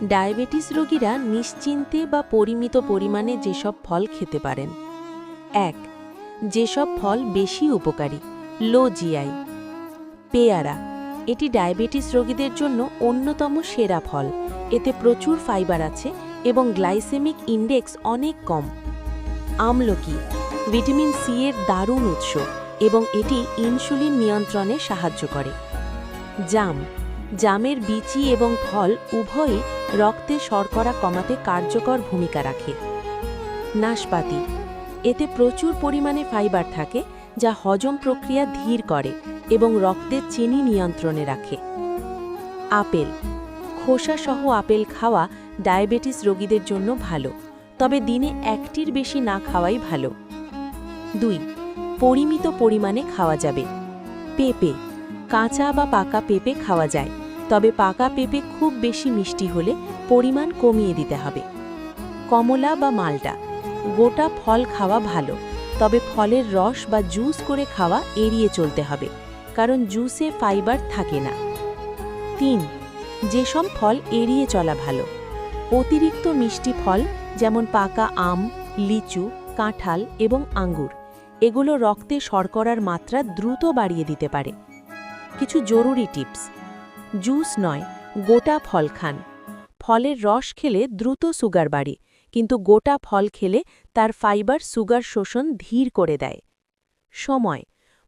Diabetes রোগীরা নিশ্চিন্তে বা পরিমিত পরিমাণে যেসব ফল খেতে পারেন। ১. যেসব ফল বেশি উপকারী, লো জিআই। পেয়ারা, এটি ডায়াবেটিস রোগীদের জন্য অন্যতম সেরা ফল। এতে প্রচুর ফাইবার আছে এবং গ্লাইসেমিক ইন্ডেক্স অনেক কম। আমলকি, ভিটামিন সি এর দারুণ উৎস এবং এটি ইনসুলিন নিয়ন্ত্রণে সাহায্য করে। জাম, জামের বিচি এবং ফল উভয়ই রক্তে শর্করা কমাতে কার্যকর ভূমিকা রাখে। নাশপাতি, এতে প্রচুর পরিমাণে ফাইবার থাকে যা হজম প্রক্রিয়া ধীর করে এবং রক্তের চিনি নিয়ন্ত্রণে রাখে। আপেল, খোসাসহ আপেল খাওয়া ডায়াবেটিস রোগীদের জন্য ভালো, তবে দিনে একটির বেশি না খাওয়াই ভালো। ২. পরিমিত পরিমাণে খাওয়া যাবে। পেঁপে, কাঁচা বা পাকা পেঁপে খাওয়া যায়, তবে পাকা পেঁপে খুব বেশি মিষ্টি হলে পরিমাণ কমিয়ে দিতে হবে। কমলা বা মাল্টা, গোটা ফল খাওয়া ভালো, তবে ফলের রস বা জুস করে খাওয়া এড়িয়ে চলতে হবে, কারণ জুসে ফাইবার থাকে না। ৩. যেসব ফল এড়িয়ে চলা ভালো। অতিরিক্ত মিষ্টি ফল যেমন পাকা আম, লিচু, কাঁঠাল এবং আঙ্গুর, এগুলো রক্তে শর্করার মাত্রা দ্রুত বাড়িয়ে দিতে পারে। কিছু জরুরি টিপস: জুস নয়, গোটা ফল খান। ফলের রস খেলে দ্রুত সুগার বাড়ে, কিন্তু গোটা ফল খেলে তার ফাইবার সুগার শোষণ ধীর করে দেয়। সময়: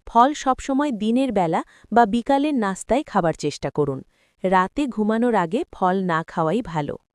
ফল সবসময় দিনের বেলা বা বিকালের নাস্তায় খাবার চেষ্টা করুন। রাতে ঘুমানোর আগে ফল না খাওয়াই ভালো।